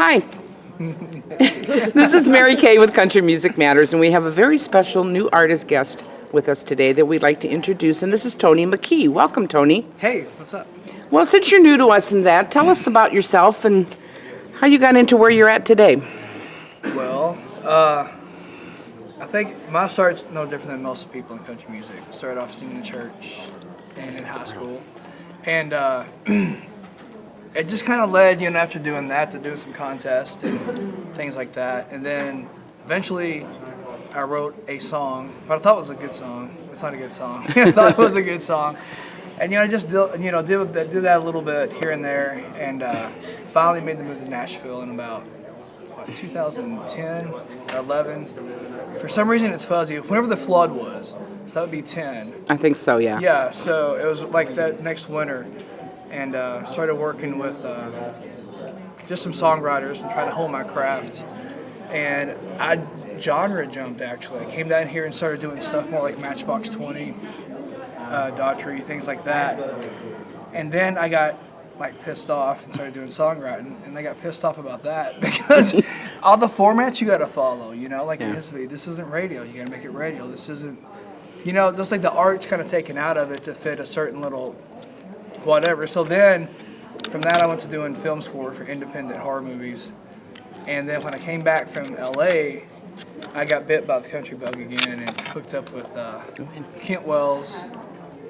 Hi. This is Mary Kay with Country Music Matters, and we have a very special new artist guest with us today that we'd like to introduce, and this is Tony McKee. Welcome, Tony. Hey, what's up? Well, since you're new to us and that, tell us about yourself and how you got into where you're at today. Well, I think my start's no different than most people in country music. I started off singing in church and in high school, and it just kind of led, after doing that, to doing some contests and things like that. And then eventually I wrote a song, but I thought it was a good song. It's not a good song. I thought it was a good song. And I just did that a little bit here and there, and finally made the move to Nashville in about 2010 or 11. For some reason it's fuzzy. Whenever the flood was, so that would be 10. I think so, yeah. Yeah, so it was like that next winter, and started working with just some songwriters and trying to hone my craft. And I genre jumped, actually. I came down here and started doing stuff more like Matchbox 20, Daughtry, things like that. And then I got pissed off and started doing songwriting, and I got pissed off about that because all the formats you got to follow, it has to be, this isn't radio, you got to make it radio. This isn't, just like the art's kind of taken out of it to fit a certain little whatever. So then from that I went to doing film score for independent horror movies. And then when I came back from LA, I got bit by the country bug again and hooked up with Kent Wells,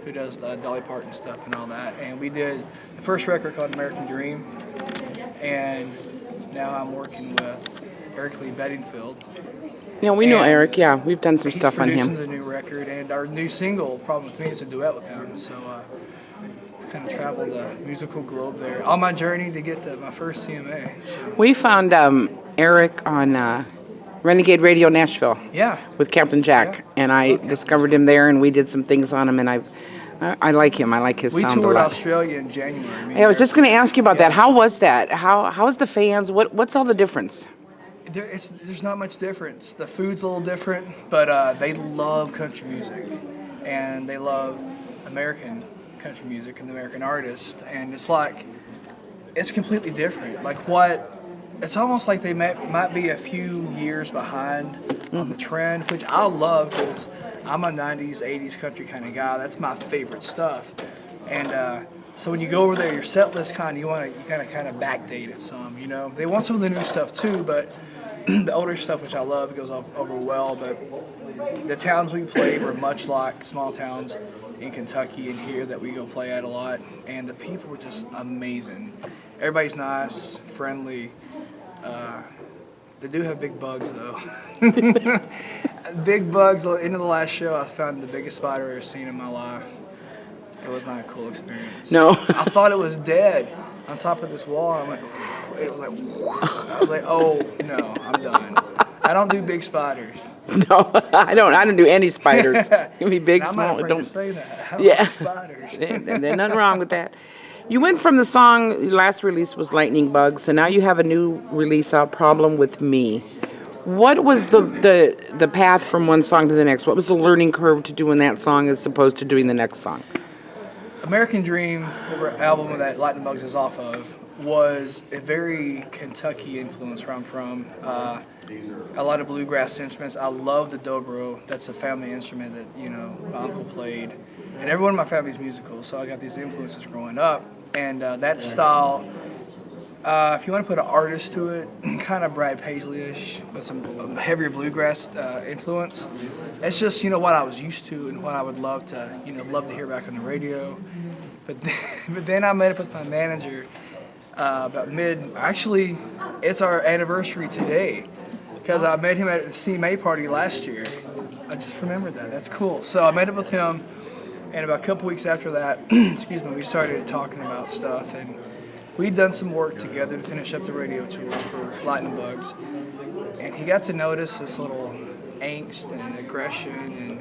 who does Dolly Parton stuff and all that. And we did the first record called American Dream. And now I'm working with Eric Lee Bedingfield. Yeah, we know Eric, yeah. We've done some stuff on him. He's producing the new record, and our new single, Problem With Me, is a duet with him. So kind of traveled the musical globe there on my journey to get to my first CMA. So. We found Eric on Renegade Radio Nashville. Yeah. With Captain Jack, yeah. And I discovered him there, and we did some things on him, and I like him. I like his sound a lot. We toured Australia in January. Hey, I was just going to ask you about that. How was that? How's the fans? What's all the difference? There's not much difference. The food's a little different, but they love country music, and they love American country music and the American artist, and it's completely different. It's almost like they might be a few years behind on the trend, which I love because I'm a 90s, 80s country kind of guy. That's my favorite stuff. And so when you go over there, your set list you kind of backdate it some, They want some of the new stuff too, but the older stuff, which I love, goes over well. But the towns we played were much like small towns in Kentucky and here that we go play at a lot. And the people were just amazing. Everybody's nice, friendly. They do have big bugs, though. Big bugs. At the end of the last show, I found the biggest spider I've ever seen in my life. It was not a cool experience. No. I thought it was dead on top of this wall. I went, it was like, I was like, oh, no, I'm done. I don't do big spiders. No, I don't do any spiders. It can be big, I'm small. not afraid to say that. I don't like spiders. There's nothing wrong with that. You went from the song, your last release was Lightning Bugs, and now you have a new release out, Problem With Me. What was the path from one song to the next? What was the learning curve to doing that song as opposed to doing the next song? American Dream, the album that Lightning Bugs is off of, was a very Kentucky influence where I'm from. A lot of bluegrass instruments. I love the dobro. That's a family instrument that, my uncle played. And everyone in my family is musical, so I got these influences growing up. And that style, if you want to put an artist to it, kind of Brad Paisley-ish, with some heavier bluegrass influence. It's just, what I was used to and what I would love to hear back on the radio. But then I met up with my manager about actually, it's our anniversary today, because I met him at the CMA party last year. I just remembered that. That's cool. So I met up with him, and about a couple weeks after that, we started talking about stuff, and we'd done some work together to finish up the radio tour for Lightning Bugs. And he got to notice this little angst and aggression and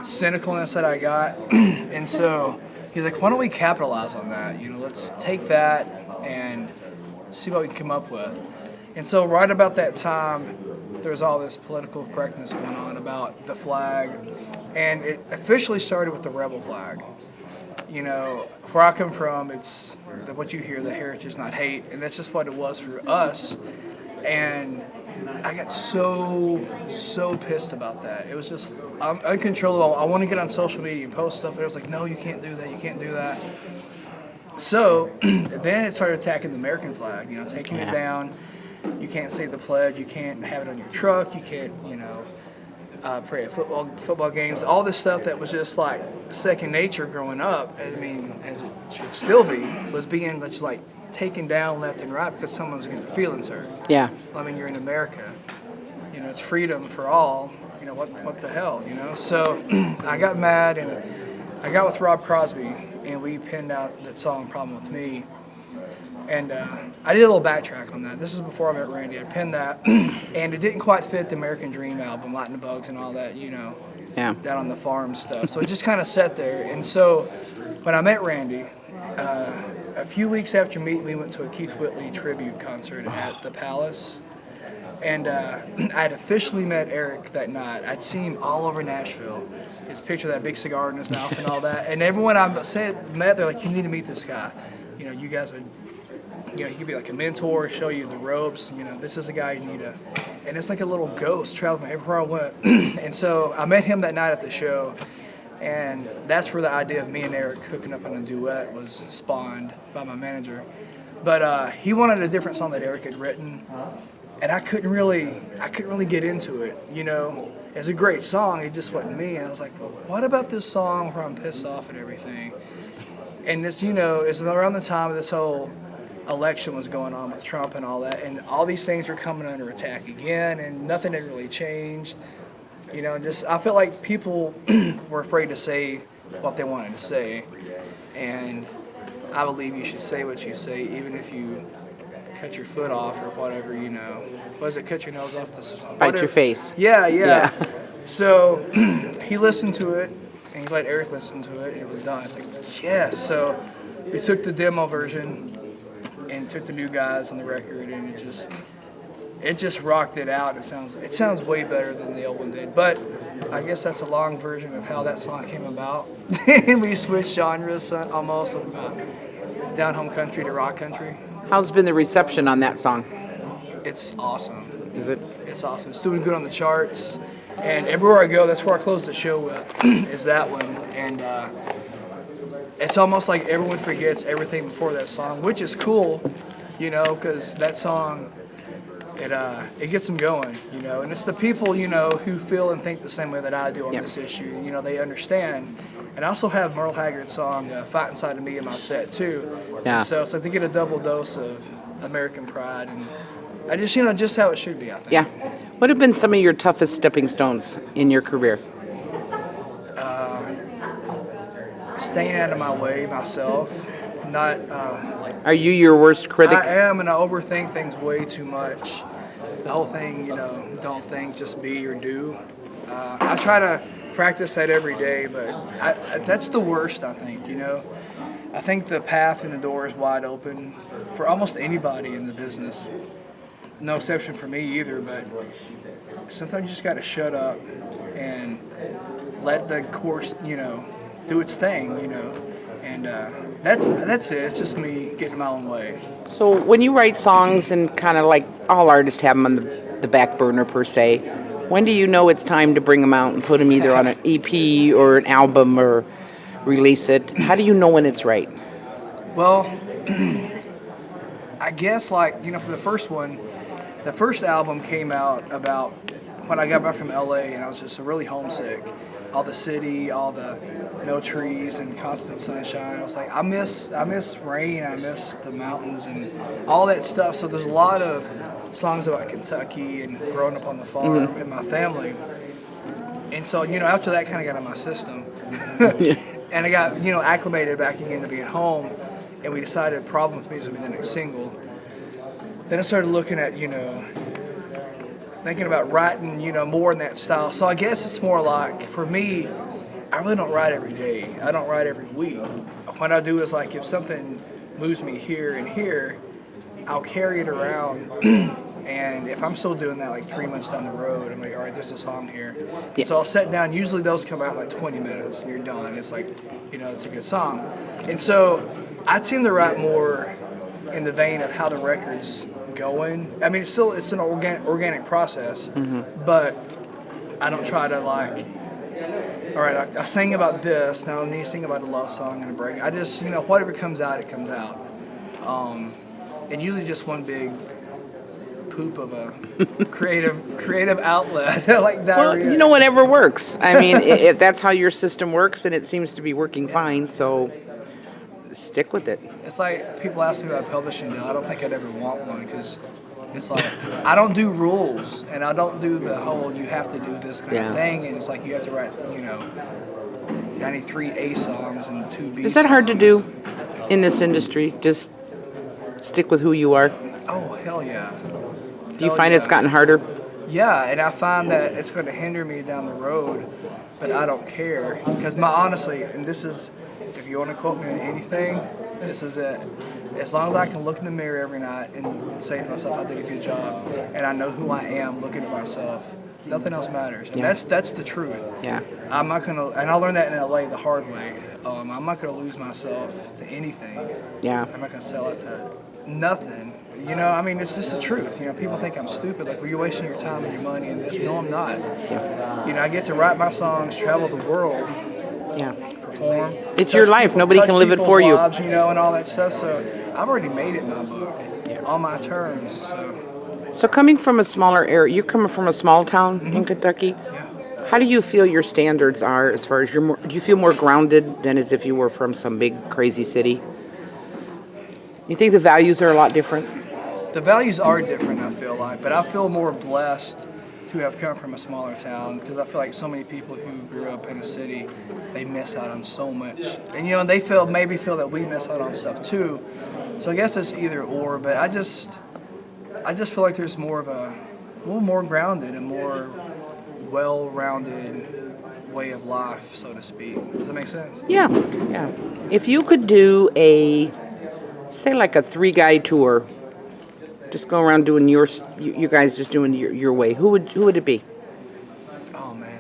cynicalness that I got. And so he's like, why don't we capitalize on that? Let's take that and see what we can come up with. And so right about that time, there was all this political correctness going on about the flag. And it officially started with the rebel flag. where I come from, it's what you hear, the heritage, not hate, and that's just what it was for us. And I got so pissed about that. It was just uncontrollable. I want to get on social media and post stuff, but it was like, no, you can't do that. You can't do that. So then it started attacking the American flag. Taking it down. You can't say the pledge. You can't have it on your truck. You can't, pray at football games. All this stuff that was just like second nature growing up. I mean, as it should still be, was being just like taken down left and right because someone's getting their feelings hurt. Yeah. I mean, you're in America. It's freedom for all. What the hell, So I got mad and I got with Rob Crosby and we pinned out that song "Problem with Me." And I did a little backtrack on that. This is before I met Randy. I pinned that, and it didn't quite fit the American Dream album, Lightning Bugs and all that, Yeah. down on the farm stuff. So it just kind of sat there. And so when I met Randy, a few weeks after meeting, we went to a Keith Whitley tribute concert at the Palace. And I had officially met Eric that night. I'd seen him all over Nashville. His picture of that big cigar in his mouth and all that. And everyone I met, they're like, you need to meet this guy. You guys would, he could be like a mentor, show you the ropes. This is a guy you need to. And it's like a little ghost traveling everywhere I went. And so I met him that night at the show. And that's where the idea of me and Eric hooking up on a duet was spawned by my manager. But he wanted a different song that Eric had written. And I couldn't really get into it, It's a great song, it just wasn't me. And I was like, well, what about this song where I'm pissed off at everything? And this, it's around the time of this whole election was going on with Trump and all that, and all these things were coming under attack again, and nothing had really changed. I felt like people were afraid to say what they wanted to say, and I believe you should say what you say, even if you cut your foot off or whatever, What is it, cut your nose off? Bite your face. Yeah. So he listened to it, and he let Eric listen to it, and it was done. It's like, yes. So we took the demo version and took the new guys on the record, and it just rocked it out. It sounds way better than the old one did. But I guess that's a long version of how that song came about. And we switched genres almost from down home country to rock country. How's been the reception on that song? It's awesome. Is it? It's awesome. It's doing good on the charts. And everywhere I go, that's where I close the show with, is that one. And it's almost like everyone forgets everything before that song, which is cool, because that song, it gets them going, And it's the people, who feel and think the same way that I do on this issue. They understand. And I also have Merle Haggard's song, Fight Inside of Me, in my set, too. Yeah. And so they get a double dose of American pride. And I just, just how it should be, I think. Yeah. What have been some of your toughest stepping stones in your career? Staying out of my way myself. Not. Are you your worst critic? I am, and I overthink things way too much. The whole thing, don't think, just be or do. I try to practice that every day, but that's the worst, I think, I think the path and the door is wide open for almost anybody in the business. No exception for me either, but sometimes you just got to shut up and let the course, do its thing, and that's it. It's just me getting my own way. So when you write songs, and kind of like all artists have them on the back burner per se, when do you know it's time to bring them out and put them either on an EP or an album or release it? How do you know when it's right? Well, I guess for the first one, the first album came out about when I got back from LA, and I was just really homesick. All the city, all the no trees and constant sunshine. I was like, I miss rain, I miss the mountains and all that stuff. So there's a lot of songs about Kentucky and growing up on the farm and my family. And so, after that kind of got in my system. And I got, acclimated back again to being home. And we decided Problem With Me was going to be the next single. Then I started looking at, thinking about writing, more in that style. So I guess it's more like, for me, I really don't write every day. I don't write every week. What I do is, like, if something moves me here and here, I'll carry it around And if I'm still doing that like 3 months down the road, I'm like, all right, there's a song here. Yeah. So I'll sit down. Usually those come out in like 20 minutes and you're done. It's like, it's a good song. And so I tend to write more in the vein of how the record's going. I mean, it's an organic process, but I don't try to like, all right, I sang about this, now I need to sing about a love song and a break. I just, whatever comes out, it comes out. And usually just one big poop of a creative outlet like diarrhea. Well, whatever works. I mean, if that's how your system works, and it seems to be working fine, so stick with it. It's like people ask me about a publishing deal. I don't think I'd ever want one because it's like I don't do rules and I don't do the whole you have to do this kind of thing. And it's like you have to write, I need 3 A songs and 2 B songs. Is that hard to do in this industry? Just stick with who you are? Oh, hell yeah. Do you find it's gotten harder? Yeah, and I find that it's going to hinder me down the road, but I don't care. Because honestly, and this is, if you want to quote me on anything, this is it. As long as I can look in the mirror every night and say to myself, I did a good job, and I know who I am looking at myself, nothing else matters. And that's the truth. Yeah. I'm not going to, and I learned that in LA the hard way. I'm not going to lose myself to anything. Yeah. I'm not going to sell it to nothing. I mean, it's just the truth. People think I'm stupid. Like, well, you're wasting your time and your money and this. No, I'm not. Yeah. I get to write my songs, travel the world, Yeah. perform. It's your life. Nobody can live it for you. Lives, and all that stuff. So I've already made it in my book on my terms. So coming from a smaller area, you're coming from a small town in Kentucky. Yeah. How do you feel your standards are as far as do you feel more grounded than as if you were from some big crazy city? You think the values are a lot different? The values are different, I feel like, but I feel more blessed to have come from a smaller town because I feel like so many people who grew up in a city, they miss out on so much. And they maybe feel that we miss out on stuff too. So I guess it's either or, but I just feel like there's more of a little more grounded and more well-rounded way of life, so to speak. Does that make sense? Yeah. Yeah. If you could do say like a 3-guy tour, just go around doing you guys just doing your way, who would it be? Oh man.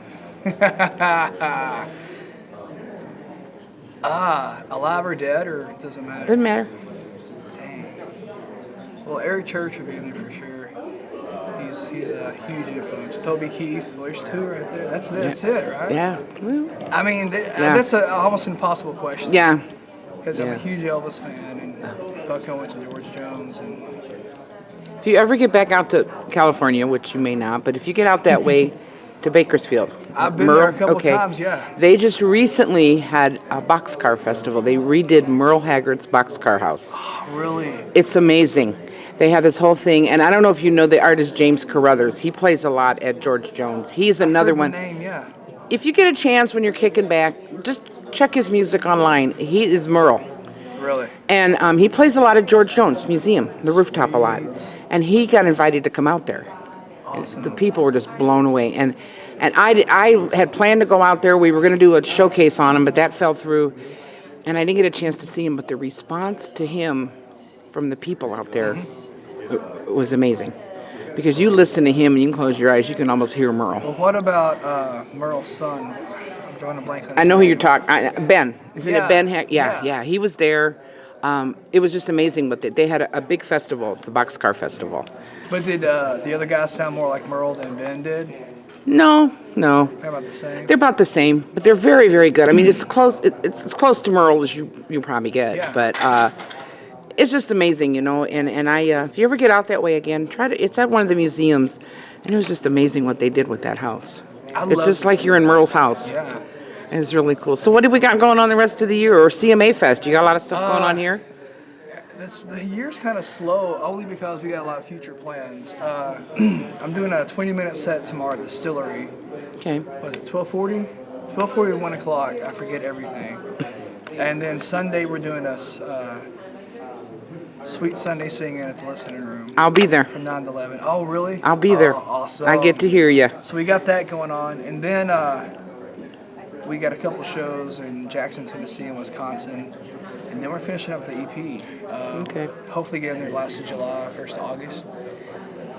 Alive or dead, or doesn't matter? Doesn't matter. Dang. Well, Eric Church would be in there for sure. He's a huge influence. Toby Keith, well, there's 2 right there. That's it, right? Yeah. Well, I mean, that's an almost impossible question. yeah. Because I'm a huge Elvis fan and Buck Owens and George Jones and. If you ever get back out to California, which you may not, but if you get out that way to Bakersfield. I've been there a couple times, yeah. They just recently had a boxcar festival. They redid Merle Haggard's Boxcar House. Oh, really? It's amazing. They have this whole thing, and I don't know if you know the artist James Carruthers. He plays a lot at George Jones. He's another one. Name, yeah. If you get a chance when you're kicking back, just check his music online. He is Merle. Really? And he plays a lot at George Jones Museum, the rooftop a lot. And he got invited to come out there. Awesome. The people were just blown away. And I had planned to go out there. We were going to do a showcase on him, but that fell through. And I didn't get a chance to see him. But the response to him from the people out there was amazing. Because you listen to him and you can close your eyes, you can almost hear Merle. Well, what about Merle's son? I'm drawing a blank on his I know who name. you're talking. Ben. Isn't it Ben? Yeah. Yeah. He was there. It was just amazing. But they had a big festival. It's the Boxcar Festival. But did the other guys sound more like Merle than Ben did? No. Kind of about the same. They're about the same, but they're very, very good. I mean, it's close. It's as close to Merle as you probably get. Yeah. But it's just amazing, And I, if you ever get out that way again, it's at one of the museums, and it was just amazing what they did with that house. It's just like you're in Merle's house. Yeah. And it's really cool. So what have we got going on the rest of the year, or CMA Fest? You got a lot of stuff going on here? The year's kind of slow, only because we got a lot of future plans. I'm doing a 20-minute set tomorrow at the Distillery. Okay. Was it 12:40? 12:40 to 1 o'clock. I forget everything. And then Sunday we're doing a Sweet Sunday singing at the listening room. I'll be there. From 9 to 11. Oh, really? I'll be there. Awesome. I get to hear you. So we got that going on. And then we got a couple shows in Jackson, Tennessee and Wisconsin. and then we're finishing up the EP. Okay. Hopefully getting there last of July, 1st of August.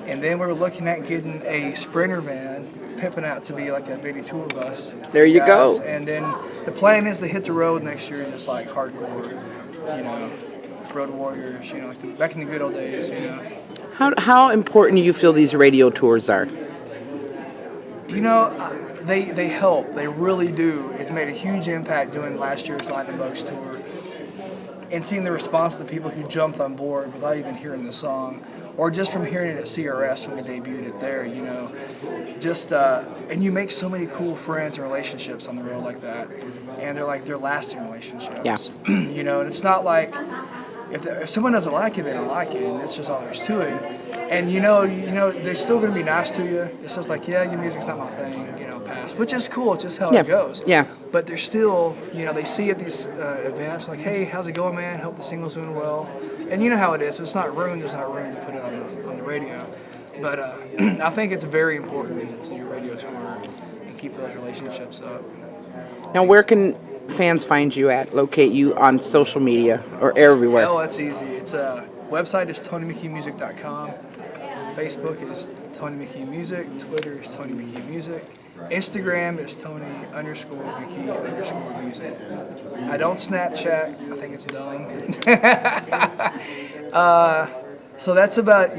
And then we're looking at getting a Sprinter van, pimping out to be like a mini tour bus. There you guys. go. And then the plan is to hit the road next year, just like hardcore, road warriors, like back in the good old days, How important do you feel these radio tours are? They help. They really do. It's made a huge impact doing last year's Lightning Bugs tour and seeing the response of the people who jumped on board without even hearing the song, or just from hearing it at CRS when we debuted it there, and you make so many cool friends and relationships on the road like that, and they're lasting relationships. Yeah. And it's not like if someone doesn't like you, they don't like you, and that's just all there is to it. And they're still going to be nice to you. It's just like, yeah, your music's not my thing, pass, which is cool. It's just how it goes. Yeah. But they're still, they see at these events like, hey, how's it going, man? Hope the single's doing well. And you know how it is. If it's not ruined, there's not room to put it on the radio. But I think it's very important to do radio tour and keep those relationships up. Now, where can fans find you at, locate you on social media or everywhere? Oh, that's easy. It's website is TonyMcKeeMusic.com. Facebook is Tony McKee Music. Twitter is Tony McKee Music. Instagram is Tony_McKee_music. I don't Snapchat. I think it's dumb. So that's about,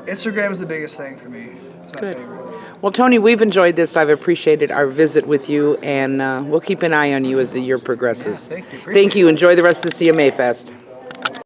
Instagram is the biggest thing for me. It's my favorite. Well, Tony, we've enjoyed this. I've appreciated our visit with you, and we'll keep an eye on you as the year progresses. Thank you. Thank you. Enjoy the rest of the CMA Fest.